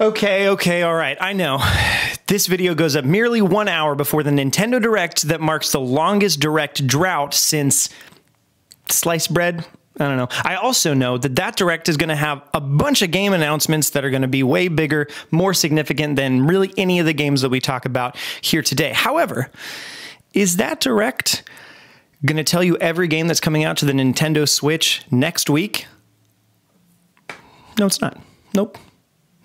Okay, all right, I know. This video goes up merely 1 hour before the Nintendo Direct that marks the longest Direct drought since sliced bread? I don't know. I also know that that Direct is going to have a bunch of game announcements that are going to be way bigger, more significant than really any of the games that we talk about here today. However, is that Direct going to tell you every game that's coming out to the Nintendo Switch next week? No, it's not. Nope.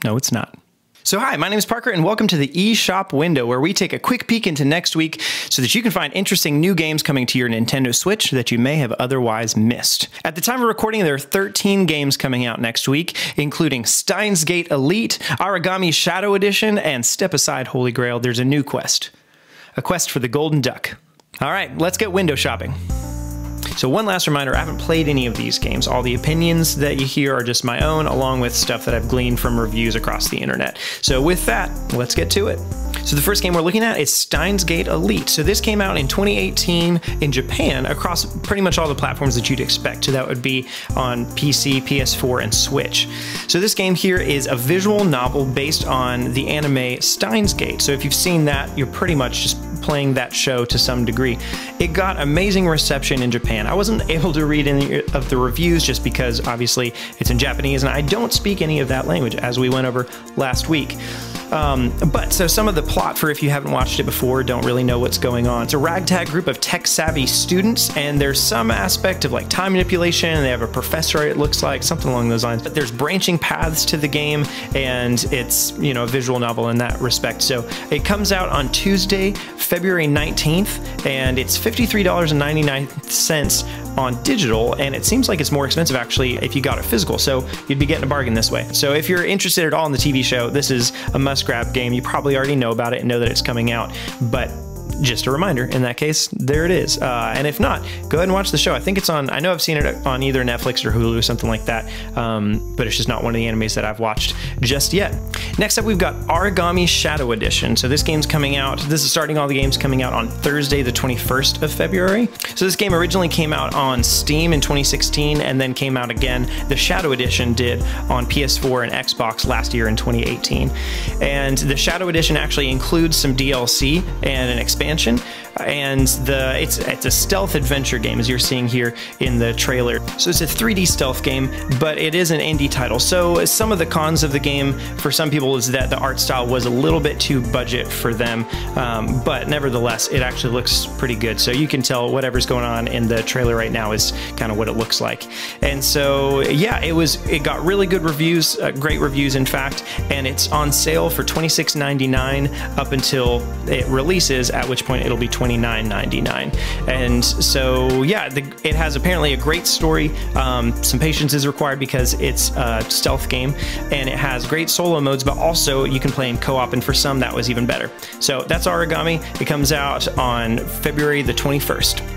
No, it's not. So hi, my name is Parker and welcome to the eShop window where we take a quick peek into next week so that you can find interesting new games coming to your Nintendo Switch that you may have otherwise missed. At the time of recording, there are 13 games coming out next week, including Steins Elite, Aragami Shadow Edition, and Step Aside Holy Grail. There's a new quest. A quest for the Golden Duck. All right, let's get window shopping. So one last reminder, I haven't played any of these games. All the opinions that you hear are just my own, along with stuff that I've gleaned from reviews across the internet. So with that, let's get to it. So the first game we're looking at is Steins Elite. So this came out in 2018 in Japan across pretty much all the platforms that you'd expect. So that would be on PC, PS4, and Switch. So this game here is a visual novel based on the anime Steins Gate. So if you've seen that, you're pretty much just playing that show to some degree. It got amazing reception in Japan. I wasn't able to read any of the reviews just because obviously it's in Japanese and I don't speak any of that language, as we went over last week. But so some of the plot, for if you haven't watched it before, don't really know what's going on. It's a ragtag group of tech-savvy students, and there's some aspect of like time manipulation, and they have a professor, it looks like, something along those lines. But there's branching paths to the game, and it's, you know, a visual novel in that respect. So it comes out on Tuesday, February 19th, and it's $53.99 on digital, and it seems like it's more expensive actually if you got it physical, so you'd be getting a bargain this way. So if you're interested at all in the TV show, this is a must-grab game. You probably already know about it and know that it's coming out, but just a reminder, in that case, there it is. And if not, go ahead and watch the show. I think it's on, I know I've seen it on either Netflix or Hulu, something like that, but it's just not one of the animes that I've watched just yet. Next up, we've got Aragami Shadow Edition. So this game's coming out, this is starting all the games coming out on Thursday, the 21st of February. So this game originally came out on Steam in 2016 and then came out again, the Shadow Edition did, on PS4 and Xbox last year in 2018. And the Shadow Edition actually includes some DLC and an expansion, and it's a stealth adventure game, as you're seeing here in the trailer. So it's a 3D stealth game, but it is an indie title. So some of the cons of the game for some people is that the art style was a little bit too budget for them, but nevertheless, it actually looks pretty good. So you can tell whatever's going on in the trailer right now is kind of what it looks like. And so yeah, it got really good reviews, great reviews in fact, and it's on sale for $26.99 up until it releases, at which point it'll be $29.99. And so yeah, it has apparently a great story. Some patience is required because it's a stealth game, and it has great solo modes, but also you can play in co-op, and for some that was even better. So that's Aragami. It comes out on February the 21st.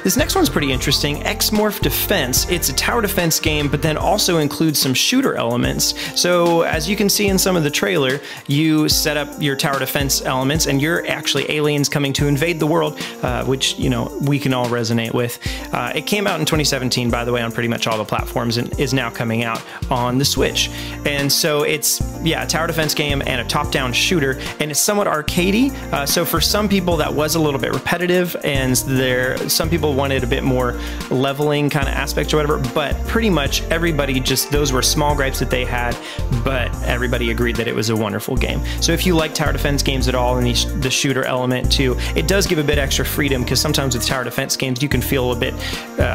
This next one's pretty interesting, X-Morph Defense. It's a tower defense game, but then also includes some shooter elements. So as you can see in some of the trailer, you set up your tower defense elements and you're actually aliens coming to invade the world, which, you know, we can all resonate with. It came out in 2017, by the way, on pretty much all the platforms, and is now coming out on the Switch. And so it's, yeah, a tower defense game and a top-down shooter, and it's somewhat arcadey. So for some people that was a little bit repetitive, and some people wanted a bit more leveling kind of aspect or whatever, but pretty much everybody those were small gripes that they had, but everybody agreed that it was a wonderful game. So if you like tower defense games at all, and the shooter element too, it does give a bit extra freedom, because sometimes with tower defense games you can feel a bit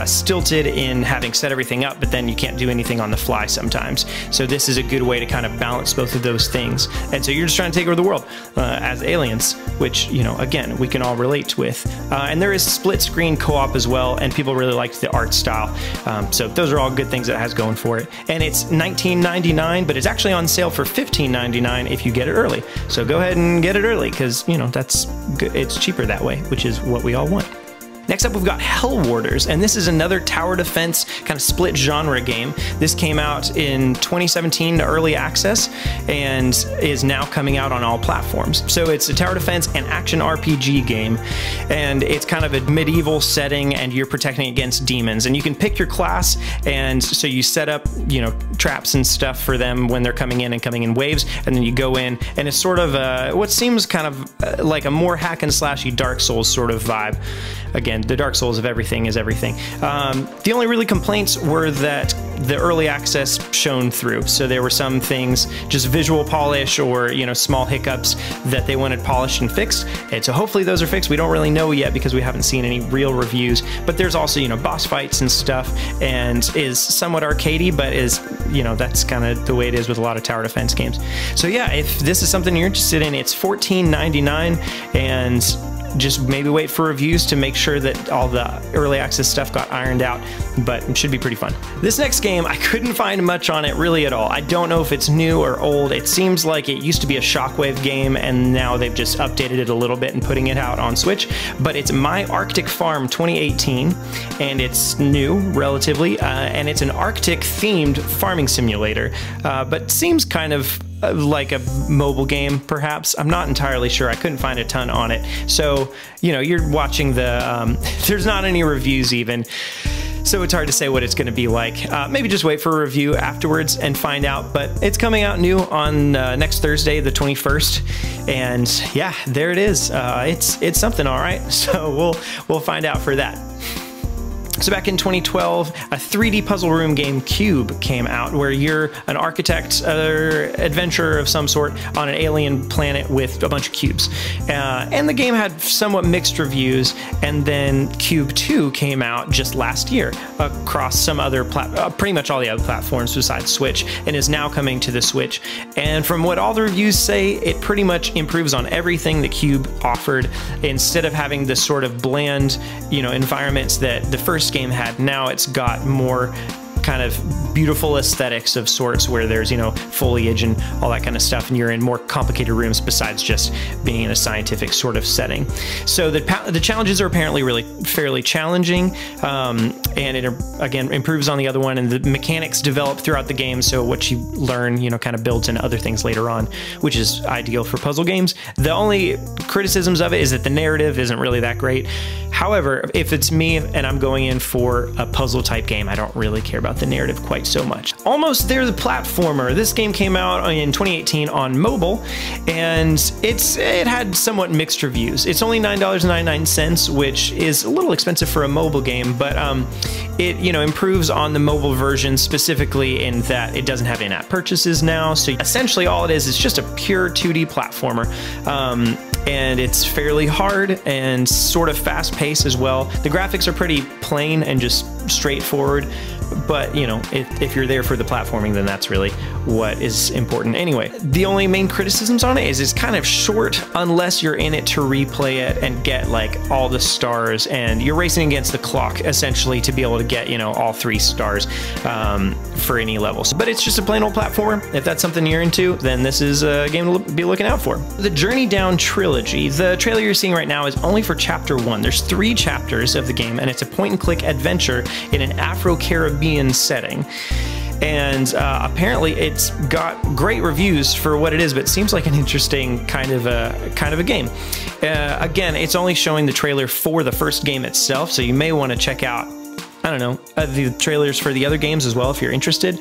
stilted in having set everything up, but then you can't do anything on the fly sometimes. So this is a good way to kind of balance both of those things. And so you're just trying to take over the world as aliens, which, you know, again, we can all relate with. And there is split screen co-op as well, and people really liked the art style. So those are all good things that it has going for it. And it's $19.99, but it's actually on sale for $15.99 if you get it early. So go ahead and get it early, because, you know, that's good. It's cheaper that way, which is what we all want. Next up, we've got Hell Warders, and this is another tower defense kind of split genre game. This came out in 2017 to early access and is now coming out on all platforms. So it's a tower defense and action RPG game, and it's kind of a medieval setting, and you're protecting against demons. And you can pick your class, and so you set up, you know, traps and stuff for them when they're coming in and coming in waves, and then you go in, and it's sort of what seems kind of like a more hack and slashy Dark Souls sort of vibe. Again, the Dark Souls of everything is everything. The only really complaints were that the early access shone through. So there were some things, just visual polish or, you know, small hiccups that they wanted polished and fixed. And so hopefully those are fixed. We don't really know yet because we haven't seen any real reviews, but there's also, you know, boss fights and stuff, and is somewhat arcadey, but is, you know, that's kind of the way it is with a lot of tower defense games. So yeah, if this is something you're interested in, it's $14.99, and just maybe wait for reviews to make sure that all the early access stuff got ironed out, but it should be pretty fun. This next game, I couldn't find much on it really at all. I don't know if it's new or old. It seems like it used to be a Shockwave game, and now they've just updated it a little bit and putting it out on Switch, but it's My Arctic Farm 2018, and it's new relatively, and it's an Arctic themed farming simulator, but seems kind of like a mobile game, perhaps. I'm not entirely sure. I couldn't find a ton on it. So, you know, you're watching the, there's not any reviews even. So it's hard to say what it's going to be like. Maybe just wait for a review afterwards and find out. But it's coming out new on next Thursday, the 21st. And yeah, there it is. It's something, all right. So we'll find out for that. So back in 2012, a 3D puzzle room game, Q.U.B.E, came out, where you're an architect or adventurer of some sort on an alien planet with a bunch of cubes. And the game had somewhat mixed reviews, and then Q.U.B.E 2 came out just last year across some other pretty much all the other platforms besides Switch, and is now coming to the Switch. And from what all the reviews say, it pretty much improves on everything that Q.U.B.E offered. Instead of having this sort of bland, you know, environments that the first game had, now it's got more kind of beautiful aesthetics of sorts, where there's, you know, foliage and all that kind of stuff, and you're in more complicated rooms besides just being in a scientific sort of setting. So the challenges are apparently really fairly challenging, and it again improves on the other one, and the mechanics develop throughout the game, so what you learn, you know, kind of builds into other things later on, which is ideal for puzzle games. The only criticisms of it is that the narrative isn't really that great. However, if it's me and I'm going in for a puzzle type game, I don't really care about the narrative quite so much. Almost There, the platformer. This game came out in 2018 on mobile, and it had somewhat mixed reviews. It's only $9.99, which is a little expensive for a mobile game, but it, you know, improves on the mobile version, specifically in that it doesn't have in-app purchases now. So essentially all it is just a pure 2D platformer. And it's fairly hard and sort of fast-paced as well. The graphics are pretty plain and just straightforward, but you know, if you're there for the platforming, then that's really what is important anyway. The only main criticisms on it is it's kind of short unless you're in it to replay it and get like all the stars, and you're racing against the clock essentially to be able to get, you know, all 3 stars for any levels. But it's just a plain old platformer. If that's something you're into, then this is a game to be looking out for. The Journey Down trilogy. The trailer you're seeing right now is only for chapter 1. There's 3 chapters of the game, and it's a point-and-click adventure in an Afro-Caribbean setting. And apparently it's got great reviews for what it is, but it seems like an interesting kind of a game. Again, it's only showing the trailer for the first game itself, so you may want to check out, I don't know, the trailers for the other games as well if you're interested.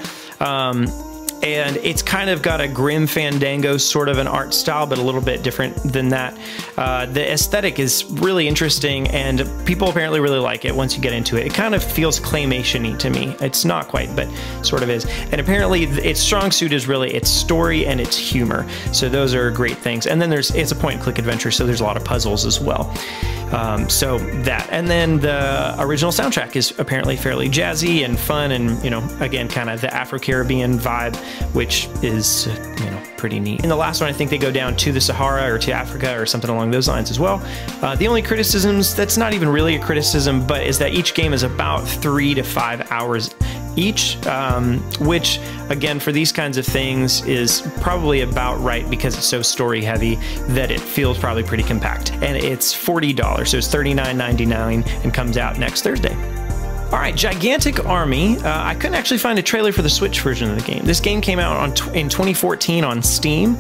And it's kind of got a Grim Fandango sort of an art style, but a little bit different than that. The aesthetic is really interesting, and people apparently really like it once you get into it. It kind of feels claymation-y to me. It's not quite, but sort of is. And apparently its strong suit is really its story and its humor. So those are great things. And then it's a point-and-click adventure, so there's a lot of puzzles as well. So that. And then the original soundtrack is apparently fairly jazzy and fun, and, you know, again, kind of the Afro-Caribbean vibe, which is, you know, pretty neat. In the last one, I think they go down to the Sahara or to Africa or something along those lines as well. The only criticisms, that's not even really a criticism, but is that each game is about 3 to 5 hours each, which again, for these kinds of things is probably about right because it's so story heavy that it feels probably pretty compact. And it's $40, so it's $39.99 and comes out next Thursday. All right, Gigantic Army. I couldn't actually find a trailer for the Switch version of the game. This game came out in 2014 on Steam,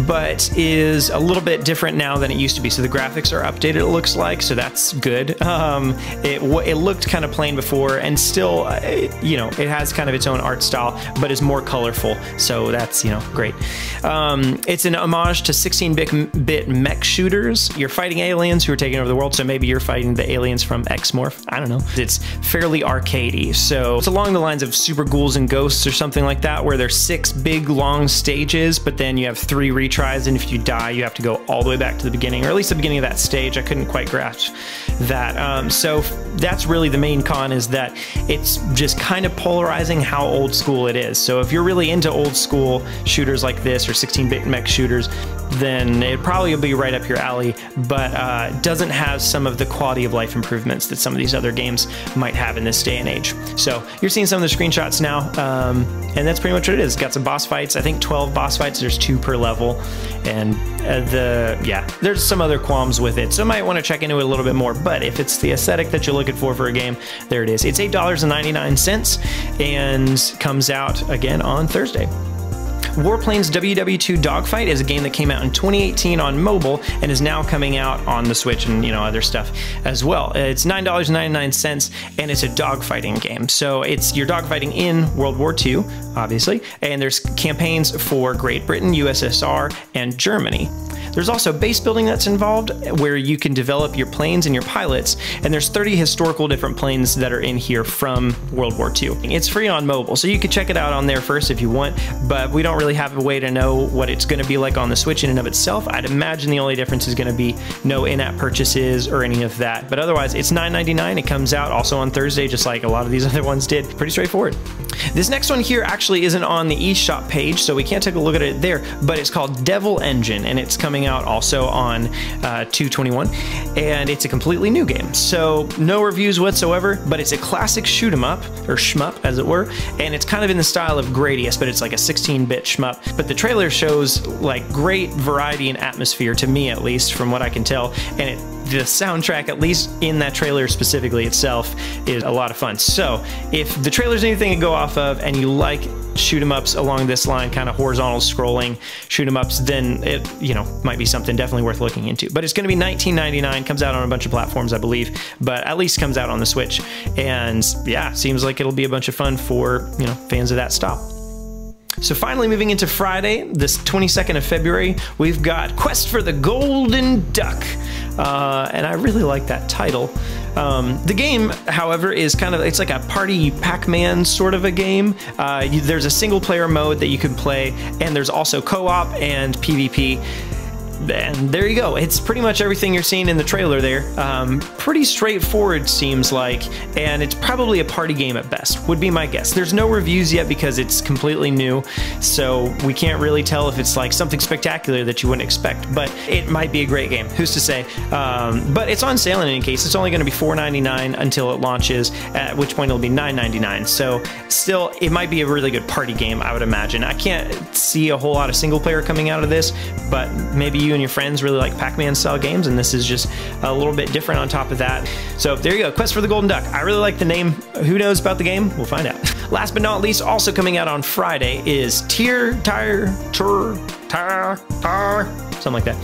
but is a little bit different now than it used to be. So the graphics are updated, it looks like, so that's good. It looked kind of plain before, and still, you know, it has kind of its own art style, but is more colorful, so that's, you know, great. It's an homage to 16-bit mech shooters. You're fighting aliens who are taking over the world, so maybe you're fighting the aliens from X-Morph. I don't know. It's fairly arcadey, so it's along the lines of Super Ghouls and Ghosts or something like that, where there's 6 big long stages, but then you have 3 retries, and if you die you have to go all the way back to the beginning, or at least the beginning of that stage. I couldn't quite grasp that. So that's really the main con, is that it's just kind of polarizing how old school it is. So if you're really into old school shooters like this, or 16-bit mech shooters, then it probably will be right up your alley, but doesn't have some of the quality of life improvements that some of these other games might have in this day and age. So you're seeing some of the screenshots now, and that's pretty much what it is. It's got some boss fights, I think 12 boss fights, there's 2 per level, and there's some other qualms with it, so you might want to check into it a little bit more, but if it's the aesthetic that you're looking for a game, there it is. It's $8.99 and comes out again on Thursday. Warplane's WW2 Dogfight is a game that came out in 2018 on mobile and is now coming out on the Switch and, you know, other stuff as well. It's $9.99 and it's a dogfighting game. So you're dogfighting in World War II, obviously, and there's campaigns for Great Britain, USSR, and Germany. There's also base building that's involved, where you can develop your planes and your pilots, and there's 30 historical different planes that are in here from World War II. It's free on mobile, so you can check it out on there first if you want, but we don't really have a way to know what it's going to be like on the Switch in and of itself. I'd imagine the only difference is going to be no in-app purchases or any of that, but otherwise it's $9.99. It comes out also on Thursday, just like a lot of these other ones did. Pretty straightforward. This next one here actually isn't on the eShop page, so we can't take a look at it there, but it's called Devil Engine, and it's coming out also on 2/21, and it's a completely new game. So no reviews whatsoever, but it's a classic shoot 'em up, or shmup as it were, and it's kind of in the style of Gradius, but it's like a 16-bit shmup. But the trailer shows like great variety and atmosphere, to me at least, from what I can tell, and the soundtrack, at least in that trailer specifically itself, is a lot of fun. So if the trailer's anything to go off of and you like shoot 'em ups along this line, kind of horizontal scrolling shoot 'em ups, then it, you know, might be something definitely worth looking into. But it's going to be $19.99, comes out on a bunch of platforms, I believe, but at least comes out on the Switch. And yeah, seems like it'll be a bunch of fun for, you know, fans of that style. So finally, moving into Friday, this 22nd of February, we've got Quest for the Golden Duck. And I really like that title. The game, however, is kind of, it's like a party Pac-Man sort of a game. There's a single player mode that you can play, and there's also co-op and PvP. And there you go. It's pretty much everything you're seeing in the trailer there. Pretty straightforward, seems like, and it's probably a party game at best, would be my guess. There's no reviews yet because it's completely new, so we can't really tell if it's like something spectacular that you wouldn't expect, but it might be a great game. Who's to say? But it's on sale in any case. It's only going to be $4.99 until it launches, at which point it'll be $9.99. So still, it might be a really good party game, I would imagine. I can't see a whole lot of single player coming out of this, but maybe you and your friends really like Pac-Man style games, and this is just a little bit different on top of that. So there you go, Quest for the Golden Duck. I really like the name. Who knows about the game? We'll find out. Last but not least, also coming out on Friday is something like that.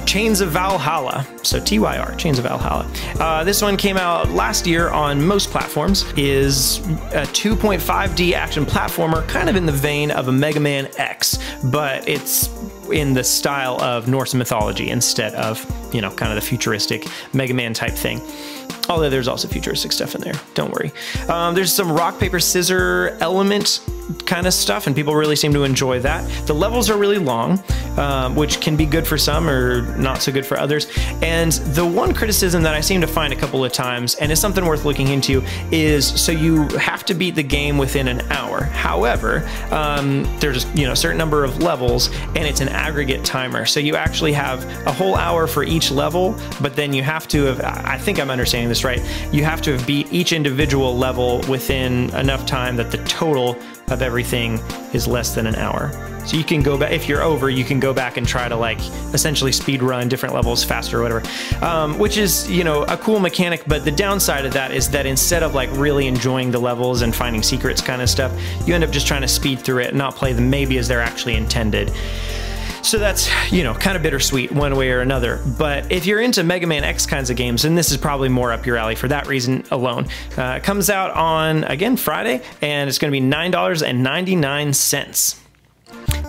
Chains of Valhalla. So TYR, Chains of Valhalla. This one came out last year on most platforms, is a 2.5D action platformer, kind of in the vein of a Mega Man X, but it's in the style of Norse mythology instead of, you know, kind of the futuristic Mega Man type thing. Although there's also futuristic stuff in there, don't worry. There's some rock, paper, scissors element kind of stuff, and people really seem to enjoy that. The levels are really long, which can be good for some or not so good for others. And the one criticism that I seem to find a couple of times, and it's something worth looking into, is so you have to beat the game within an hour. However, there's a certain number of levels, and it's an aggregate timer. So you actually have a whole hour for each level, but then you have to have, I think I'm understanding this right, you have to have beat each individual level within enough time that the total of everything is less than an hour. So you can go back, if you're over, you can go back and try to like essentially speed run different levels faster or whatever, which is, a cool mechanic. But the downside of that is that instead of like really enjoying the levels and finding secrets kind of stuff, you end up just trying to speed through it and not play them maybe as they're actually intended. So that's, kind of bittersweet one way or another. But if you're into Mega Man X kinds of games, then this is probably more up your alley for that reason alone. It comes out on, again, Friday, and it's going to be $9.99.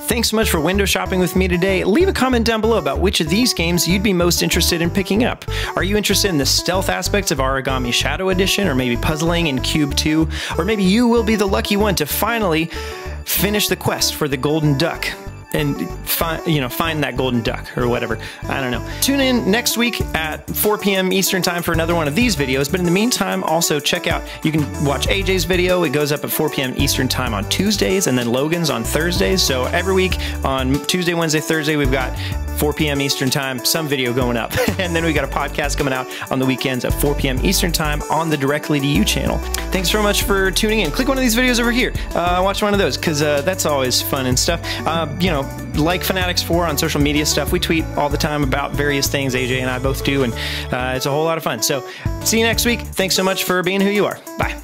Thanks so much for window shopping with me today. Leave a comment down below about which of these games you'd be most interested in picking up. Are you interested in the stealth aspects of Aragami Shadow Edition, or maybe puzzling in Q.U.B.E 2? Or maybe you will be the lucky one to finally finish the quest for the golden duck and find that golden duck or whatever. I don't know. Tune in next week at 4 p.m. Eastern time for another one of these videos. But in the meantime, also check out, you can watch AJ's video. It goes up at 4 p.m. Eastern time on Tuesdays, and then Logan's on Thursdays. So every week on Tuesday, Wednesday, Thursday, we've got 4 p.m. Eastern time, some video going up. And then we got a podcast coming out on the weekends at 4 p.m. Eastern time on the Directly to You channel. Thanks so much for tuning in. Click one of these videos over here. Watch one of those, because that's always fun and stuff. Like fanatixfour on social media stuff. We tweet all the time about various things. AJ and I both do, and it's a whole lot of fun. So see you next week. Thanks so much for being who you are. Bye.